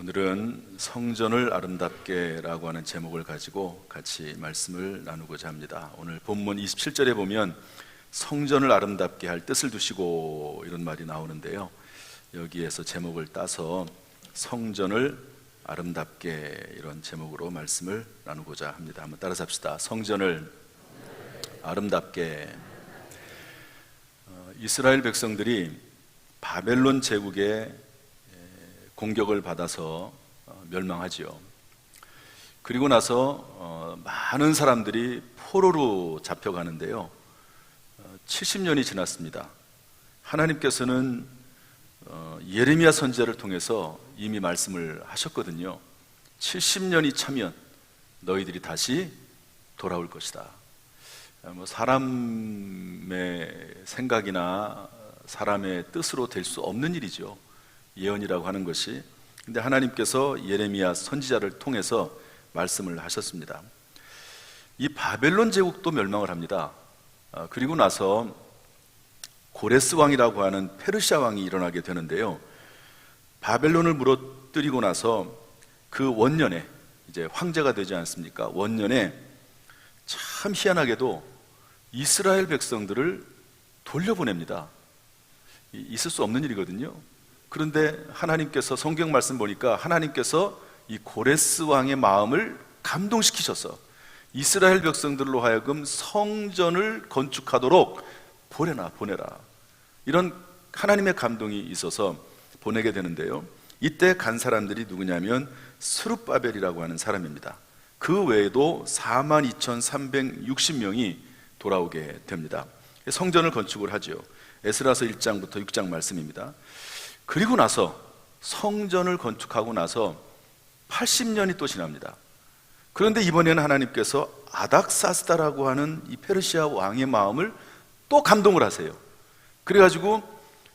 오늘은 성전을 아름답게라고 하는 제목을 가지고 같이 말씀을 나누고자 합니다. 오늘 본문 27절에 보면 성전을 아름답게 할 뜻을 두시고 이런 말이 나오는데요, 여기에서 제목을 따서 성전을 아름답게 이런 제목으로 말씀을 나누고자 합니다. 한번 따라서 합시다. 성전을 아름답게. 이스라엘 백성들이 바벨론 제국의 공격을 받아서 멸망하지요. 그리고 나서 많은 사람들이 포로로 잡혀가는데요, 70년이 지났습니다. 하나님께서는 예레미야 선지자를 통해서 이미 말씀을 하셨거든요. 70년이 차면 너희들이 다시 돌아올 것이다. 사람의 생각이나 사람의 뜻으로 될 수 없는 일이죠. 예언이라고 하는 것이. 근데 하나님께서 예레미야 선지자를 통해서 말씀을 하셨습니다. 이 바벨론 제국도 멸망을 합니다. 그리고 나서 고레스 왕이라고 하는 페르시아 왕이 일어나게 되는데요, 바벨론을 무너뜨리고 나서 그 원년에 이제 황제가 되지 않습니까? 원년에 참 희한하게도 이스라엘 백성들을 돌려보냅니다. 있을 수 없는 일이거든요. 그런데 하나님께서, 성경 말씀 보니까 하나님께서 이 고레스 왕의 마음을 감동시키셔서 이스라엘 백성들로 하여금 성전을 건축하도록 보내라, 이런 하나님의 감동이 있어서 보내게 되는데요, 이때 간 사람들이 누구냐면 스룹바벨이라고 하는 사람입니다. 그 외에도 42,360명이 돌아오게 됩니다. 성전을 건축을 하죠. 에스라서 1장부터 6장 말씀입니다. 그리고 나서 성전을 건축하고 나서 80년이 또 지납니다. 그런데 이번에는 하나님께서 아닥사스다라고 하는 이 페르시아 왕의 마음을 또 감동을 하세요. 그래가지고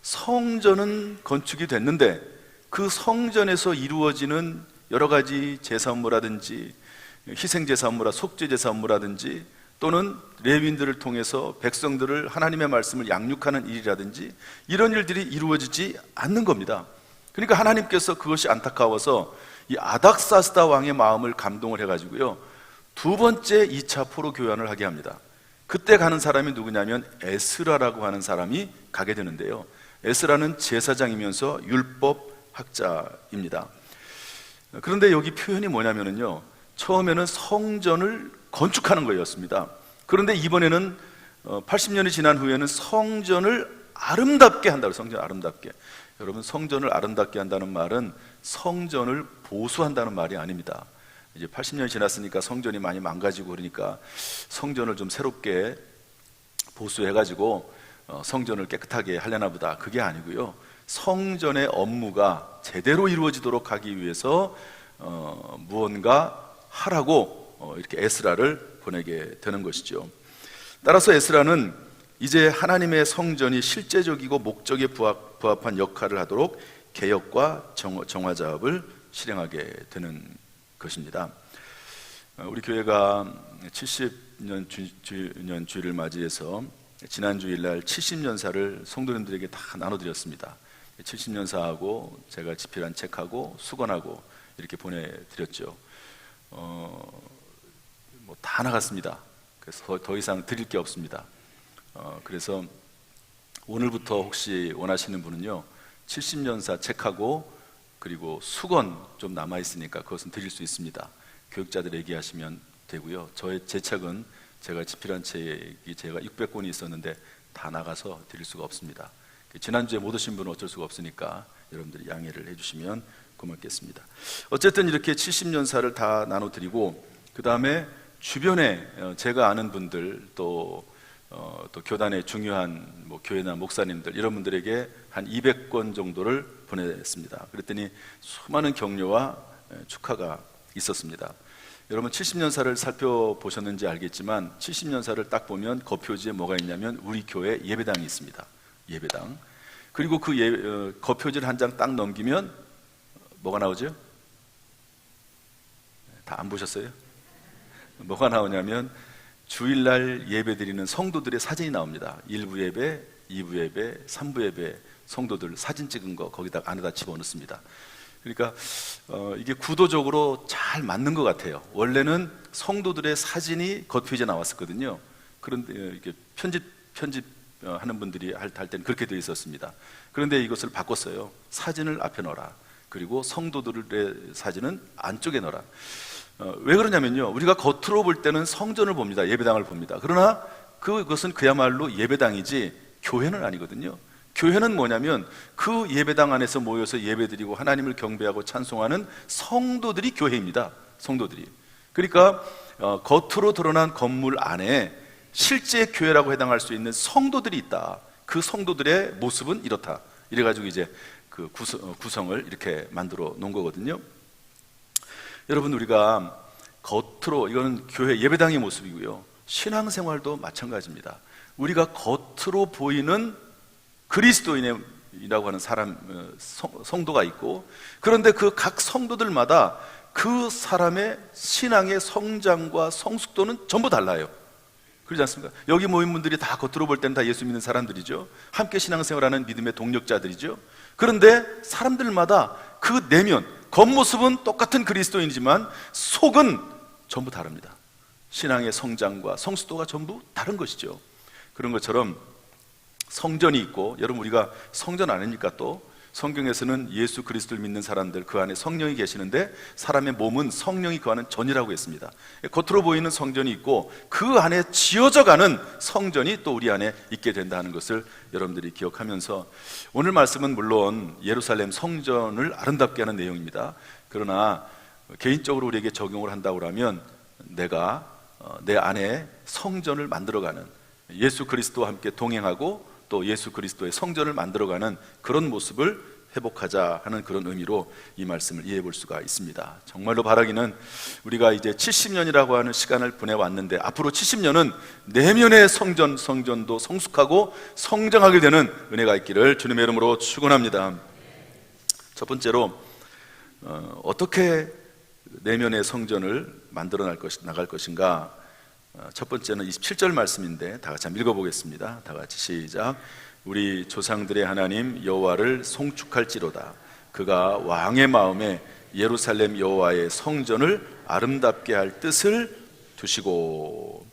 성전은 건축이 됐는데 그 성전에서 이루어지는 여러 가지 제사업무라든지 희생제사업무라 속죄제사업무라든지 또는 레위인들을 통해서 백성들을 하나님의 말씀을 양육하는 일이라든지 이런 일들이 이루어지지 않는 겁니다. 그러니까 하나님께서 그것이 안타까워서 이 아닥사스다 왕의 마음을 감동을 해가지고요, 두 번째 2차 포로 교환을 하게 합니다. 그때 가는 사람이 누구냐면 에스라라고 하는 사람이 가게 되는데요, 에스라는 제사장이면서 율법학자입니다. 그런데 여기 표현이 뭐냐면요, 처음에는 성전을 건축하는 거였습니다. 그런데 이번에는 80년이 지난 후에는 성전을 아름답게 한다고. 성전을 아름답게. 여러분, 성전을 아름답게 한다는 말은 성전을 보수한다는 말이 아닙니다. 이제 80년이 지났으니까 성전이 많이 망가지고 그러니까 성전을 좀 새롭게 보수해가지고 성전을 깨끗하게 하려나 보다, 그게 아니고요, 성전의 업무가 제대로 이루어지도록 하기 위해서 무언가 하라고 이렇게 에스라를 보내게 되는 것이죠. 따라서 에스라는 이제 하나님의 성전이 실제적이고 목적에 부합한 역할을 하도록 개혁과 정화 작업을 실행하게 되는 것입니다. 우리 교회가 70년 주년 주일을 맞이해서 지난 주일날 70년사를 성도님들에게 다 나눠드렸습니다. 70년사하고 제가 집필한 책하고 수건하고 이렇게 보내드렸죠. 다 나갔습니다. 그래서 더 이상 드릴 게 없습니다. 그래서 오늘부터 혹시 원하시는 분은요, 70년사 책하고 그리고 수건 좀 남아있으니까 그것은 드릴 수 있습니다. 교육자들 얘기하시면 되고요. 제 책은 제가 집필한 책이 제가 600권이 있었는데 다 나가서 드릴 수가 없습니다. 지난주에 못 오신 분은 어쩔 수가 없으니까 여러분들이 양해를 해주시면 고맙겠습니다. 어쨌든 이렇게 70년사를 다 나눠드리고, 그 다음에 주변에 제가 아는 분들 또 교단의 중요한 교회나 목사님들 이런 분들에게 한 200권 정도를 보냈습니다. 그랬더니 수많은 격려와 축하가 있었습니다. 여러분, 70년사를 살펴보셨는지 알겠지만 70년사를 딱 보면 겉표지에 뭐가 있냐면 우리 교회 예배당이 있습니다. 예배당. 그리고 그 겉표지를 한 장 딱 넘기면 뭐가 나오죠? 다 안 보셨어요? 뭐가 나오냐면 주일날 예배 드리는 성도들의 사진이 나옵니다. 1부 예배, 2부 예배, 3부 예배 성도들 사진 찍은 거 거기다 안에다 집어넣습니다. 그러니까 이게 구도적으로 잘 맞는 것 같아요. 원래는 성도들의 사진이 겉페이지에 나왔었거든요. 그런데 이게 편집하는 분들이 할 때는 그렇게 되어 있었습니다. 그런데 이것을 바꿨어요. 사진을 앞에 넣어라. 그리고 성도들의 사진은 안쪽에 넣어라. 왜 그러냐면요, 우리가 겉으로 볼 때는 성전을 봅니다. 예배당을 봅니다. 그러나 그것은 그야말로 예배당이지 교회는 아니거든요. 교회는 뭐냐면 그 예배당 안에서 모여서 예배드리고 하나님을 경배하고 찬송하는 성도들이 교회입니다. 성도들이. 그러니까 겉으로 드러난 건물 안에 실제 교회라고 해당할 수 있는 성도들이 있다. 그 성도들의 모습은 이렇다. 이래가지고 이제 그 구성을 이렇게 만들어 놓은 거거든요. 여러분, 우리가 겉으로, 이거는 교회 예배당의 모습이고요, 신앙생활도 마찬가지입니다. 우리가 겉으로 보이는 그리스도인이라고 하는 사람, 성도가 있고, 그런데 그 각 성도들마다 그 사람의 신앙의 성장과 성숙도는 전부 달라요. 그렇지 않습니까? 여기 모인 분들이 다 겉으로 볼 때는 다 예수 믿는 사람들이죠. 함께 신앙생활하는 믿음의 동력자들이죠. 그런데 사람들마다 그 내면, 겉모습은 똑같은 그리스도인이지만 속은 전부 다릅니다. 신앙의 성장과 성숙도가 전부 다른 것이죠. 그런 것처럼 성전이 있고, 여러분 우리가 성전 아닙니까? 또 성경에서는 예수 그리스도를 믿는 사람들, 그 안에 성령이 계시는데 사람의 몸은 성령이 그 안은 전이라고 했습니다. 겉으로 보이는 성전이 있고 그 안에 지어져가는 성전이 또 우리 안에 있게 된다는 것을 여러분들이 기억하면서, 오늘 말씀은 물론 예루살렘 성전을 아름답게 하는 내용입니다. 그러나 개인적으로 우리에게 적용을 한다고 하면, 내가 내 안에 성전을 만들어가는, 예수 그리스도와 함께 동행하고 또 예수 그리스도의 성전을 만들어가는 그런 모습을 회복하자 하는 그런 의미로 이 말씀을 이해해 볼 수가 있습니다. 정말로 바라기는 우리가 이제 70년이라고 하는 시간을 보내왔는데, 앞으로 70년은 내면의 성전도 성숙하고 성장하게 되는 은혜가 있기를 주님의 이름으로 축원합니다. 첫 번째로 어떻게 내면의 성전을 만들어 나갈 것인가? 첫 번째는 27절 말씀인데 다 같이 한번 읽어보겠습니다. 다 같이 시작. 우리 조상들의 하나님 여호와를 송축할지로다. 그가 왕의 마음에 예루살렘 여호와의 성전을 아름답게 할 뜻을 두시고.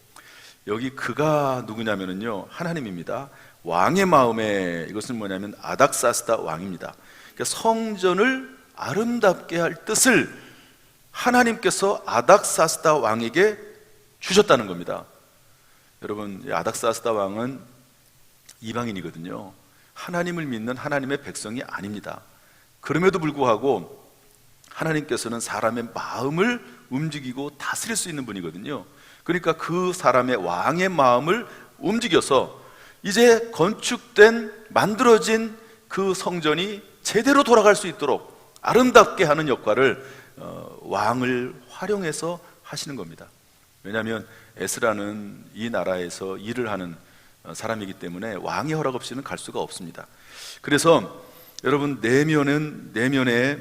여기 그가 누구냐면요, 하나님입니다. 왕의 마음에, 이것은 뭐냐면 아닥사스다 왕입니다. 그러니까 성전을 아름답게 할 뜻을 하나님께서 아닥사스다 왕에게 주셨다는 겁니다. 여러분, 아닥사스다 왕은 이방인이거든요. 하나님을 믿는 하나님의 백성이 아닙니다. 그럼에도 불구하고 하나님께서는 사람의 마음을 움직이고 다스릴 수 있는 분이거든요. 그러니까 그 사람의 왕의 마음을 움직여서 이제 건축된, 만들어진 그 성전이 제대로 돌아갈 수 있도록 아름답게 하는 역할을 왕을 활용해서 하시는 겁니다. 왜냐하면 에스라는 이 나라에서 일을 하는 사람이기 때문에 왕의 허락 없이는 갈 수가 없습니다. 그래서 여러분, 내면에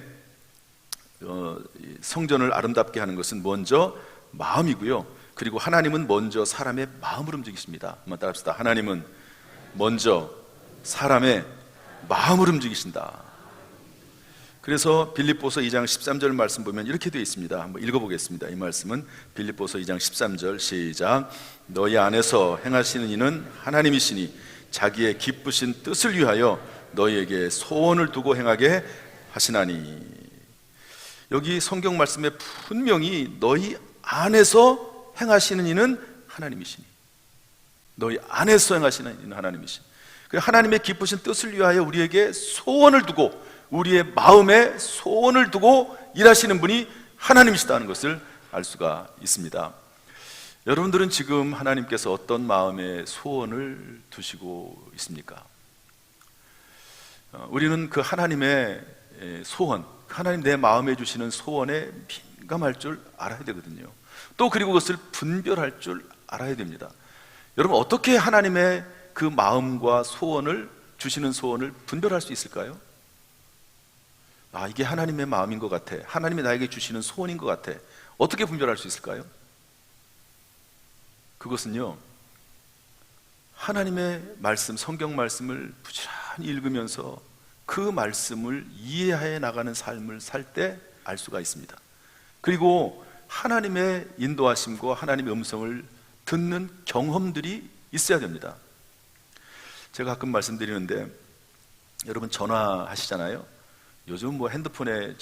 성전을 아름답게 하는 것은 먼저 마음이고요, 그리고 하나님은 먼저 사람의 마음을 움직이십니다. 한번 따라합시다. 하나님은 먼저 사람의 마음을 움직이신다. 그래서 빌립보서 2장 13절 말씀 보면 이렇게 되어 있습니다. 한번 읽어보겠습니다. 이 말씀은 빌립보서 2장 13절 시작. 너희 안에서 행하시는 이는 하나님이시니 자기의 기쁘신 뜻을 위하여 너희에게 소원을 두고 행하게 하시나니. 여기 성경 말씀에 분명히 너희 안에서 행하시는 이는 하나님이시니, 너희 안에서 행하시는 이는 하나님이시니, 하나님의 기쁘신 뜻을 위하여 우리에게 소원을 두고, 우리의 마음에 소원을 두고 일하시는 분이 하나님이시다는 것을 알 수가 있습니다. 여러분들은 지금 하나님께서 어떤 마음에 소원을 두시고 있습니까? 우리는 그 하나님의 소원, 하나님 내 마음에 주시는 소원에 민감할 줄 알아야 되거든요. 또 그리고 그것을 분별할 줄 알아야 됩니다. 여러분, 어떻게 하나님의 그 마음과 소원을, 주시는 소원을 분별할 수 있을까요? 이게 하나님의 마음인 것 같아, 하나님이 나에게 주시는 소원인 것 같아. 어떻게 분별할 수 있을까요? 그것은요, 하나님의 말씀, 성경 말씀을 부지런히 읽으면서 그 말씀을 이해해 나가는 삶을 살 때 알 수가 있습니다. 그리고 하나님의 인도하심과 하나님의 음성을 듣는 경험들이 있어야 됩니다. 제가 가끔 말씀드리는데, 여러분 전화하시잖아요. 요즘 뭐 핸드폰에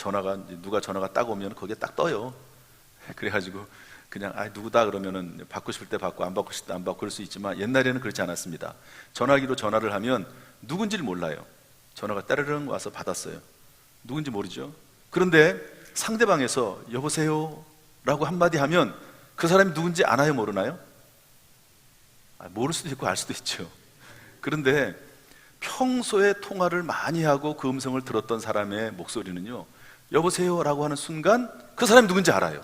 누가 전화가 딱 오면 거기에 딱 떠요. 그래가지고 그냥 누구다 그러면은 받고 싶을 때 받고 안 받고 싶을 때 안 받고 그럴 수 있지만, 옛날에는 그렇지 않았습니다. 전화기로 전화를 하면 누군지를 몰라요. 전화가 따르릉 와서 받았어요. 누군지 모르죠. 그런데 상대방에서 여보세요 라고 한마디 하면 그 사람이 누군지 아나요, 모르나요? 모를 수도 있고 알 수도 있죠. 그런데 평소에 통화를 많이 하고 그 음성을 들었던 사람의 목소리는요, 여보세요 라고 하는 순간 그 사람이 누군지 알아요.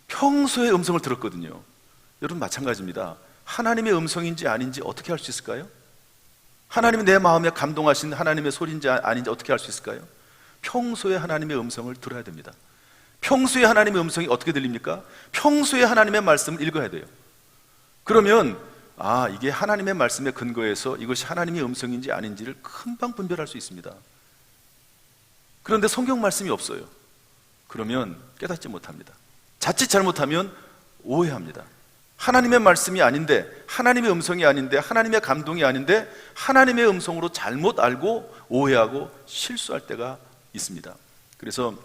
평소에 음성을 들었거든요. 여러분 마찬가지입니다. 하나님의 음성인지 아닌지 어떻게 알 수 있을까요? 하나님이 내 마음에 감동하신 하나님의 소리인지 아닌지 어떻게 알 수 있을까요? 평소에 하나님의 음성을 들어야 됩니다. 평소에 하나님의 음성이 어떻게 들립니까? 평소에 하나님의 말씀을 읽어야 돼요. 그러면 이게 하나님의 말씀에 근거해서 이것이 하나님의 음성인지 아닌지를 금방 분별할 수 있습니다. 그런데 성경 말씀이 없어요. 그러면 깨닫지 못합니다. 자칫 잘못하면 오해합니다. 하나님의 말씀이 아닌데, 하나님의 음성이 아닌데, 하나님의 감동이 아닌데 하나님의 음성으로 잘못 알고 오해하고 실수할 때가 있습니다. 그래서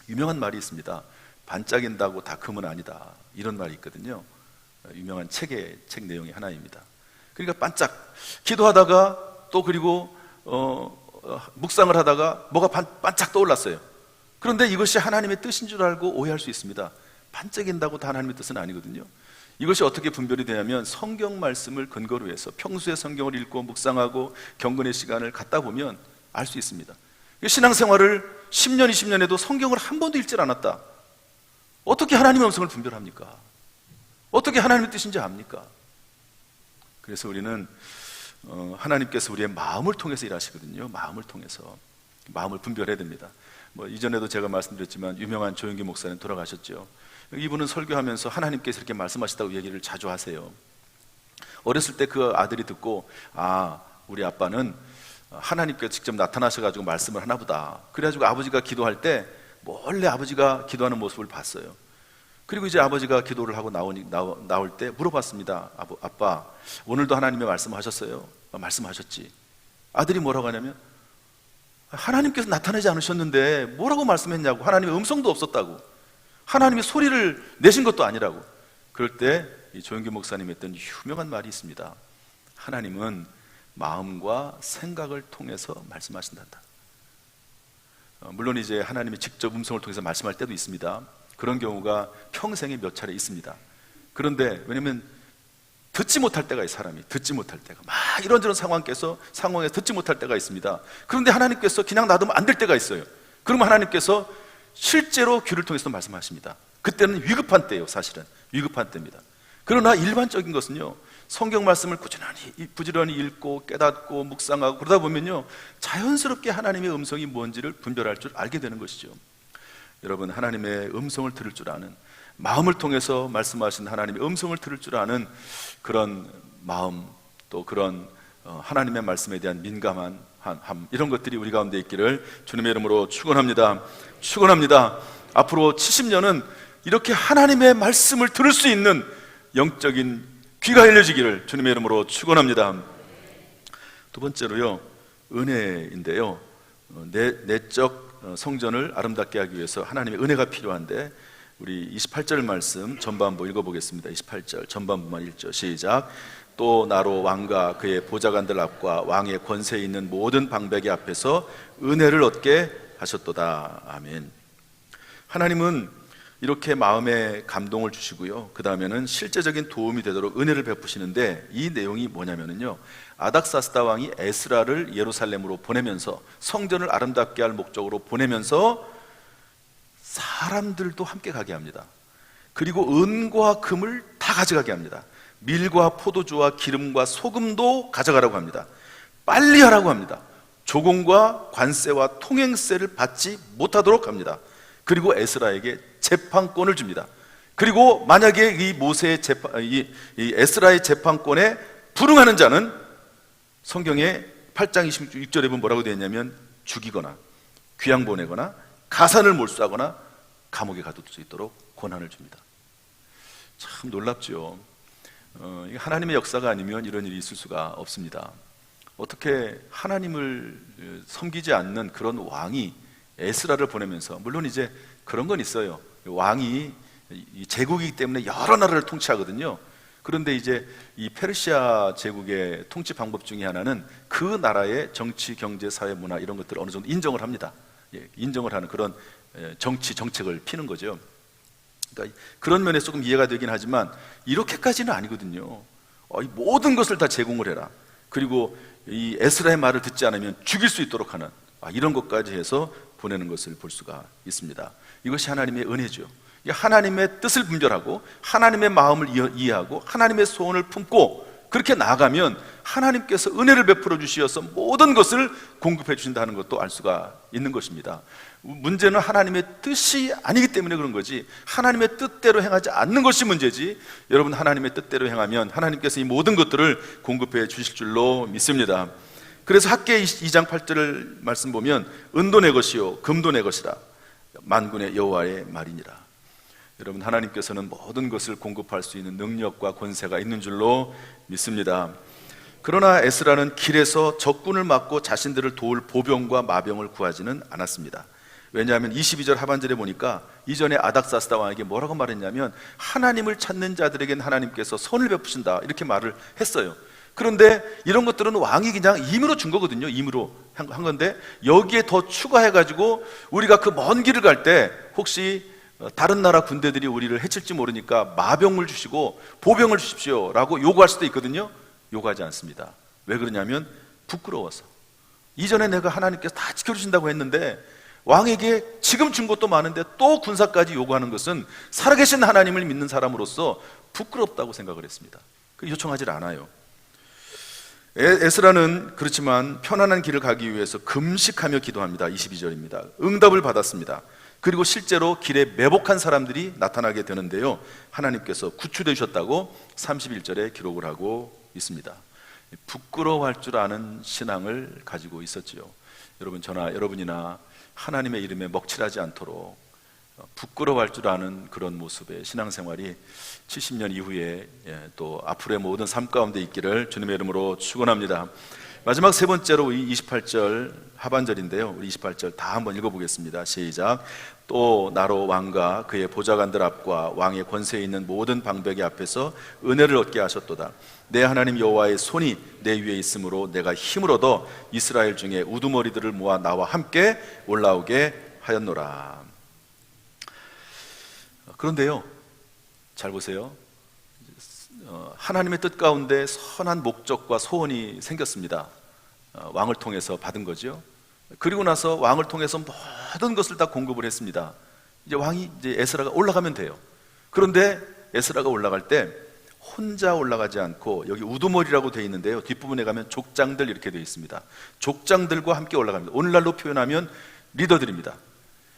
유명한 말이 있습니다. 반짝인다고 다 금은 아니다, 이런 말이 있거든요. 유명한 책 내용의 하나입니다. 그러니까 반짝 기도하다가 또 그리고 묵상을 하다가 뭐가 반짝 떠올랐어요. 그런데 이것이 하나님의 뜻인 줄 알고 오해할 수 있습니다. 반짝인다고 다 하나님의 뜻은 아니거든요. 이것이 어떻게 분별이 되냐면, 성경 말씀을 근거로 해서 평소에 성경을 읽고 묵상하고 경건의 시간을 갖다 보면 알 수 있습니다. 신앙생활을 10년, 20년 해도 성경을 한 번도 읽질 않았다. 어떻게 하나님의 음성을 분별합니까? 어떻게 하나님의 뜻인지 압니까? 그래서 우리는 하나님께서 우리의 마음을 통해서 일하시거든요. 마음을 통해서 마음을 분별해야 됩니다. 이전에도 제가 말씀드렸지만 유명한 조영기 목사님 돌아가셨죠. 이분은 설교하면서 하나님께서 이렇게 말씀하시다고 얘기를 자주 하세요. 어렸을 때 그 아들이 듣고, 우리 아빠는 하나님께서 직접 나타나셔가지고 말씀을 하나 보다. 그래가지고 아버지가 기도할 때 몰래 아버지가 기도하는 모습을 봤어요. 그리고 이제 아버지가 기도를 하고 나올 때 물어봤습니다. 아빠, 오늘도 하나님의 말씀하셨어요? 말씀하셨지. 아들이 뭐라고 하냐면, 하나님께서 나타나지 않으셨는데 뭐라고 말씀했냐고. 하나님의 음성도 없었다고, 하나님의 소리를 내신 것도 아니라고. 그럴 때 이 조영기 목사님이 했던 유명한 말이 있습니다. 하나님은 마음과 생각을 통해서 말씀하신단다. 물론 이제 하나님이 직접 음성을 통해서 말씀할 때도 있습니다. 그런 경우가 평생에 몇 차례 있습니다. 그런데 왜냐면 듣지 못할 때가 있어요. 사람이 듣지 못할 때가 막 이런저런 상황에서 듣지 못할 때가 있습니다. 그런데 하나님께서 그냥 놔두면 안 될 때가 있어요. 그러면 하나님께서 실제로 귀를 통해서 말씀하십니다. 그때는 위급한 때예요. 사실은 위급한 때입니다. 그러나 일반적인 것은요, 성경 말씀을 부지런히 읽고 깨닫고 묵상하고 그러다 보면요, 자연스럽게 하나님의 음성이 뭔지를 분별할 줄 알게 되는 것이죠. 여러분, 하나님의 음성을 들을 줄 아는, 마음을 통해서 말씀하신 하나님의 음성을 들을 줄 아는 그런 마음, 또 그런 하나님의 말씀에 대한 민감한 함, 이런 것들이 우리 가운데 있기를 주님의 이름으로 축원합니다. 축원합니다. 앞으로 70년은 이렇게 하나님의 말씀을 들을 수 있는 영적인 귀가 열려지기를 주님의 이름으로 축원합니다. 두 번째로요, 은혜인데요, 내적 성전을 아름답게 하기 위해서 하나님의 은혜가 필요한데, 우리 28절 말씀 전반부 읽어보겠습니다. 28절 전반부만 1절 시작. 또 나로 왕과 그의 보좌관들 앞과 왕의 권세에 있는 모든 방백의 앞에서 은혜를 얻게 하셨도다. 아멘. 하나님은 이렇게 마음에 감동을 주시고요, 그 다음에는 실제적인 도움이 되도록 은혜를 베푸시는데, 이 내용이 뭐냐면요, 아닥사스다 왕이 에스라를 예루살렘으로 보내면서, 성전을 아름답게 할 목적으로 보내면서 사람들도 함께 가게 합니다. 그리고 은과 금을 다 가져가게 합니다. 밀과 포도주와 기름과 소금도 가져가라고 합니다. 빨리 하라고 합니다. 조공과 관세와 통행세를 받지 못하도록 합니다. 그리고 에스라에게 재판권을 줍니다. 그리고 만약에 이 모세의 이 에스라의 재판권에 불응하는 자는 성경에 8장 26절에 보면 뭐라고 되어 있냐면 죽이거나 귀양 보내거나 가산을 몰수하거나 감옥에 가둘 수 있도록 권한을 줍니다. 참 놀랍죠. 이게 하나님의 역사가 아니면 이런 일이 있을 수가 없습니다. 어떻게 하나님을 섬기지 않는 그런 왕이 에스라를 보내면서, 물론 이제 그런 건 있어요. 왕이 제국이기 때문에 여러 나라를 통치하거든요. 그런데 이제 이 페르시아 제국의 통치 방법 중에 하나는 그 나라의 정치, 경제, 사회, 문화 이런 것들을 어느 정도 인정을 합니다. 인정을 하는 그런 정치 정책을 피는 거죠. 그러니까 그런 면에 조금 이해가 되긴 하지만 이렇게까지는 아니거든요. 이 모든 것을 다 제공을 해라. 그리고 이 에스라의 말을 듣지 않으면 죽일 수 있도록 하는 이런 것까지 해서 보내는 것을 볼 수가 있습니다. 이것이 하나님의 은혜죠. 하나님의 뜻을 분별하고 하나님의 마음을 이해하고 하나님의 소원을 품고 그렇게 나아가면 하나님께서 은혜를 베풀어 주시어서 모든 것을 공급해 주신다는 것도 알 수가 있는 것입니다. 문제는 하나님의 뜻이 아니기 때문에 그런 거지, 하나님의 뜻대로 행하지 않는 것이 문제지, 여러분 하나님의 뜻대로 행하면 하나님께서 이 모든 것들을 공급해 주실 줄로 믿습니다. 그래서 학개 2장 8절 말씀 보면 은도 내 것이요 금도 내 것이라 만군의 여호와의 말이니라. 여러분 하나님께서는 모든 것을 공급할 수 있는 능력과 권세가 있는 줄로 믿습니다. 그러나 에스라는 길에서 적군을 막고 자신들을 도울 보병과 마병을 구하지는 않았습니다. 왜냐하면 22절 하반절에 보니까 이전에 아닥사스다 왕에게 뭐라고 말했냐면 하나님을 찾는 자들에겐 하나님께서 선을 베푸신다 이렇게 말을 했어요. 그런데 이런 것들은 왕이 그냥 임의로 준 거거든요. 임의로 한 건데 여기에 더 추가해가지고 우리가 그 먼 길을 갈 때 혹시 다른 나라 군대들이 우리를 해칠지 모르니까 마병을 주시고 보병을 주십시오 라고 요구할 수도 있거든요. 요구하지 않습니다. 왜 그러냐면 부끄러워서. 이전에 내가 하나님께서 다 지켜주신다고 했는데 왕에게 지금 준 것도 많은데 또 군사까지 요구하는 것은 살아계신 하나님을 믿는 사람으로서 부끄럽다고 생각을 했습니다. 요청하지 않아요. 에스라는 그렇지만 편안한 길을 가기 위해서 금식하며 기도합니다. 22절입니다. 응답을 받았습니다. 그리고 실제로 길에 매복한 사람들이 나타나게 되는데요, 하나님께서 구출해 주셨다고 31절에 기록을 하고 있습니다. 부끄러워할 줄 아는 신앙을 가지고 있었지요. 여러분, 저나 여러분이나 하나님의 이름에 먹칠하지 않도록 부끄러워할 줄 아는 그런 모습의 신앙생활이 70년 이후에 또 앞으로의 모든 삶 가운데 있기를 주님의 이름으로 축원합니다. 마지막 세 번째로 이 28절 하반절인데요, 우리 28절 다 한번 읽어보겠습니다. 시작. 또 나로 왕과 그의 보좌관들 앞과 왕의 권세에 있는 모든 방백의 앞에서 은혜를 얻게 하셨도다. 내 하나님 여호와의 손이 내 위에 있으므로 내가 힘을 얻어 이스라엘 중에 우두머리들을 모아 나와 함께 올라오게 하였노라. 그런데요, 잘 보세요. 하나님의 뜻 가운데 선한 목적과 소원이 생겼습니다. 왕을 통해서 받은 거죠. 그리고 나서 왕을 통해서 모든 것을 다 공급을 했습니다. 이제 왕이 이제 에스라가 올라가면 돼요. 그런데 에스라가 올라갈 때 혼자 올라가지 않고 여기 우두머리라고 되어 있는데요, 뒷부분에 가면 족장들 이렇게 되어 있습니다. 족장들과 함께 올라갑니다. 오늘날로 표현하면 리더들입니다.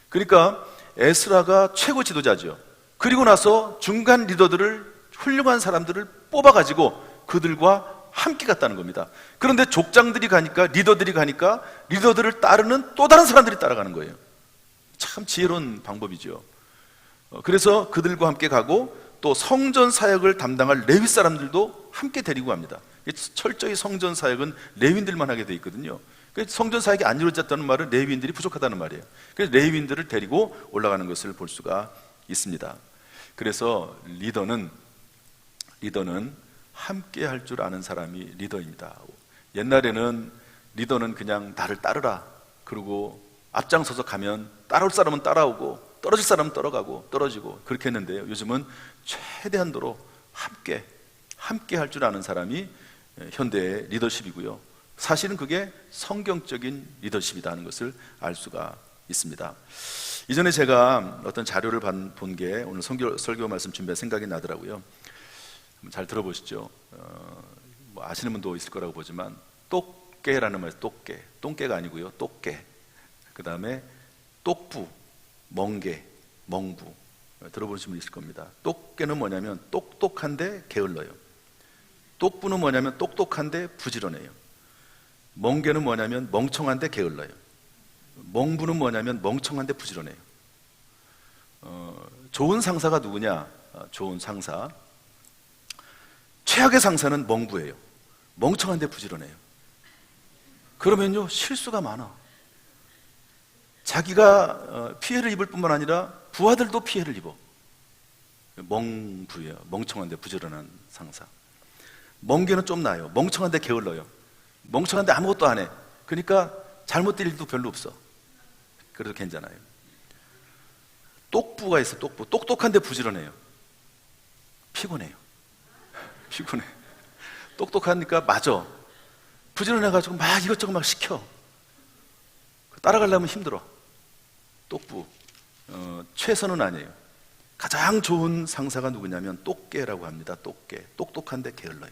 그러니까 에스라가 최고 지도자죠. 그리고 나서 중간 리더들을, 훌륭한 사람들을 뽑아가지고 그들과 함께 갔다는 겁니다. 그런데 족장들이 가니까, 리더들이 가니까 리더들을 따르는 또 다른 사람들이 따라가는 거예요. 참 지혜로운 방법이죠. 그래서 그들과 함께 가고 또 성전 사역을 담당할 레위 사람들도 함께 데리고 갑니다. 철저히 성전 사역은 레위인들만 하게 돼 있거든요. 성전 사역이 안 이루어졌다는 말은 레위인들이 부족하다는 말이에요. 그래서 레위인들을 데리고 올라가는 것을 볼 수가 있습니다. 그래서 리더는 함께 할 줄 아는 사람이 리더입니다. 옛날에는 리더는 그냥 나를 따르라, 그리고 앞장서서 가면 따라올 사람은 따라오고 떨어질 사람은 떨어지고 그렇게 했는데요, 요즘은 최대한도로 함께 할 줄 아는 사람이 현대의 리더십이고요, 사실은 그게 성경적인 리더십이라는 것을 알 수가 있습니다. 이전에 제가 어떤 자료를 본 게 오늘 설교 말씀 준비할 생각이 나더라고요. 잘 들어보시죠. 뭐 아시는 분도 있을 거라고 보지만 똑깨라는 말, 똥개가 아니고요, 똑깨. 그 다음에 똑부, 멍게, 멍부. 들어보신 분 있을 겁니다. 똑깨는 뭐냐면 똑똑한데 게을러요. 똑부는 뭐냐면 똑똑한데 부지런해요. 멍개는 뭐냐면 멍청한데 게을러요. 멍부는 뭐냐면 멍청한데 부지런해요. 좋은 상사가 누구냐? 좋은 상사, 최악의 상사는 멍부예요. 멍청한데 부지런해요. 그러면요 실수가 많아. 자기가 피해를 입을 뿐만 아니라 부하들도 피해를 입어. 멍부예요. 멍청한데 부지런한 상사. 멍개는 좀 나아요. 멍청한데 게을러요. 멍청한데 아무것도 안 해. 그러니까 잘못될 일도 별로 없어. 그래도 괜찮아요. 똑부가 있어. 똑부. 똑똑한데 부지런해요. 피곤해요. 피곤해. 똑똑하니까 맞아. 부지런해가지고 막 이것저것 막 시켜. 따라가려면 힘들어. 똑부. 최선은 아니에요. 가장 좋은 상사가 누구냐면 똑개라고 합니다. 똑개. 똑똑한데 게을러요.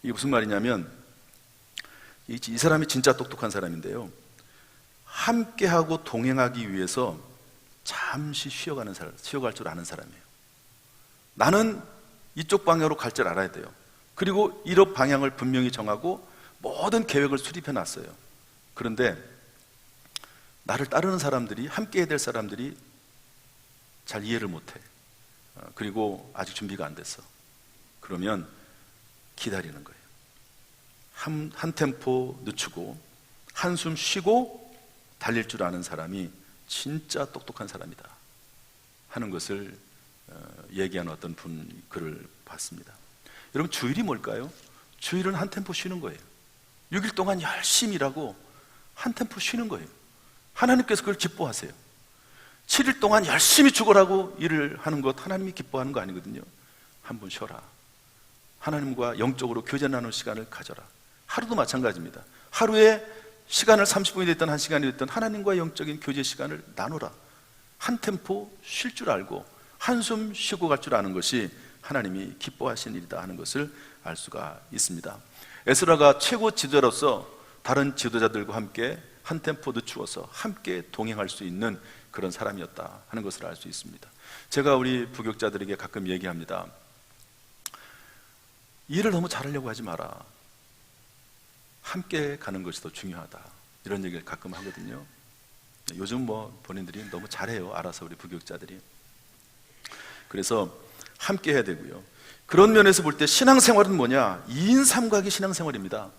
이게 무슨 말이냐면 이 사람이 진짜 똑똑한 사람인데요, 함께하고 동행하기 위해서 잠시 쉬어갈 줄 아는 사람이에요. 나는 이쪽 방향으로 갈 줄 알아야 돼요. 그리고 이런 방향을 분명히 정하고 모든 계획을 수립해 놨어요. 그런데 나를 따르는 사람들이, 함께 해야 될 사람들이 잘 이해를 못해. 그리고 아직 준비가 안 됐어. 그러면 기다리는 거예요. 한 템포 늦추고 한숨 쉬고 달릴 줄 아는 사람이 진짜 똑똑한 사람이다 하는 것을 얘기하는 어떤 분 글을 봤습니다. 여러분, 주일이 뭘까요? 주일은 한 템포 쉬는 거예요. 6일 동안 열심히 일하고 한 템포 쉬는 거예요. 하나님께서 그걸 기뻐하세요. 7일 동안 열심히 죽어라고 일을 하는 것 하나님이 기뻐하는 거 아니거든요. 한 번 쉬어라. 하나님과 영적으로 교제 나누는 시간을 가져라. 하루도 마찬가지입니다. 하루에 시간을 30분이 됐든 1시간이 됐든 하나님과 영적인 교제 시간을 나누라. 한 템포 쉴 줄 알고 한숨 쉬고 갈 줄 아는 것이 하나님이 기뻐하시는 일이다 하는 것을 알 수가 있습니다. 에스라가 최고 지도자로서 다른 지도자들과 함께 한 템포 늦추어서 함께 동행할 수 있는 그런 사람이었다 하는 것을 알 수 있습니다. 제가 우리 부교육자들에게 가끔 얘기합니다. 일을 너무 잘하려고 하지 마라. 함께 가는 것이 더 중요하다. 이런 얘기를 가끔 하거든요. 요즘 본인들이 너무 잘해요. 알아서 우리 부교육자들이. 그래서 함께 해야 되고요. 그런 면에서 볼 때 신앙생활은 뭐냐? 2인 삼각이 신앙생활입니다.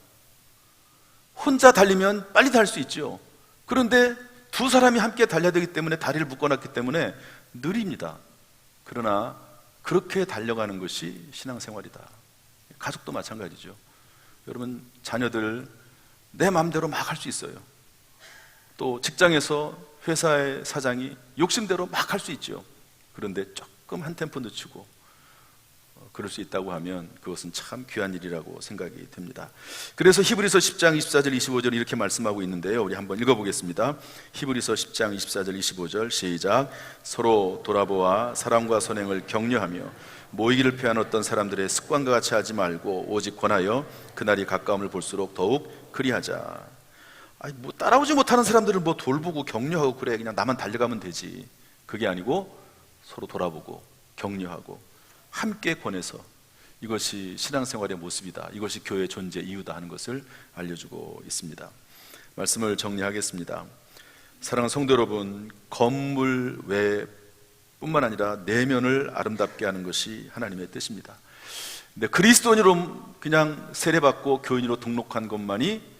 혼자 달리면 빨리 달 수 있죠. 그런데 두 사람이 함께 달려야 되기 때문에 다리를 묶어놨기 때문에 느립니다. 그러나 그렇게 달려가는 것이 신앙생활이다. 가족도 마찬가지죠. 여러분, 자녀들 내 마음대로 막 할 수 있어요. 또 직장에서 회사의 사장이 욕심대로 막 할 수 있죠. 그런데 조금 한 템포 늦추고 그럴 수 있다고 하면 그것은 참 귀한 일이라고 생각이 됩니다. 그래서 히브리서 10장 24절 25절 이렇게 말씀하고 있는데요, 우리 한번 읽어보겠습니다. 히브리서 10장 24절 25절 시작. 서로 돌아보아 사랑과 선행을 격려하며 모이기를 피한 어떤 사람들의 습관과 같이 하지 말고 오직 권하여 그날이 가까움을 볼수록 더욱 그리하자. 따라오지 못하는 사람들을 돌보고 격려하고 그래, 그냥 나만 달려가면 되지. 그게 아니고 서로 돌아보고 격려하고 함께 권해서, 이것이 신앙생활의 모습이다. 이것이 교회의 존재 이유다 하는 것을 알려주고 있습니다. 말씀을 정리하겠습니다. 사랑하는 성도 여러분, 건물 외뿐만 아니라 내면을 아름답게 하는 것이 하나님의 뜻입니다. 근데 그리스도인으로 그냥 세례받고 교인으로 등록한 것만이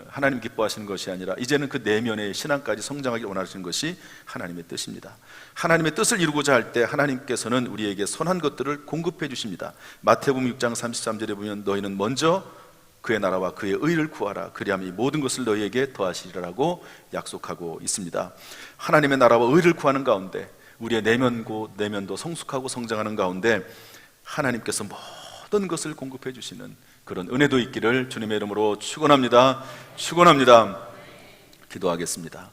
하나님 기뻐하시는 것이 아니라 이제는 그 내면의 신앙까지 성장하길 원하시는 것이 하나님의 뜻입니다. 하나님의 뜻을 이루고자 할 때 하나님께서는 우리에게 선한 것들을 공급해 주십니다. 마태복음 6장 33절에 보면 너희는 먼저 그의 나라와 그의 의를 구하라. 그리하면 이 모든 것을 너희에게 더하시리라고 약속하고 있습니다. 하나님의 나라와 의를 구하는 가운데 우리의 내면도 성숙하고 성장하는 가운데 하나님께서 모든 것을 공급해 주시는 그런 은혜도 있기를 주님의 이름으로 축원합니다. 축원합니다. 기도하겠습니다.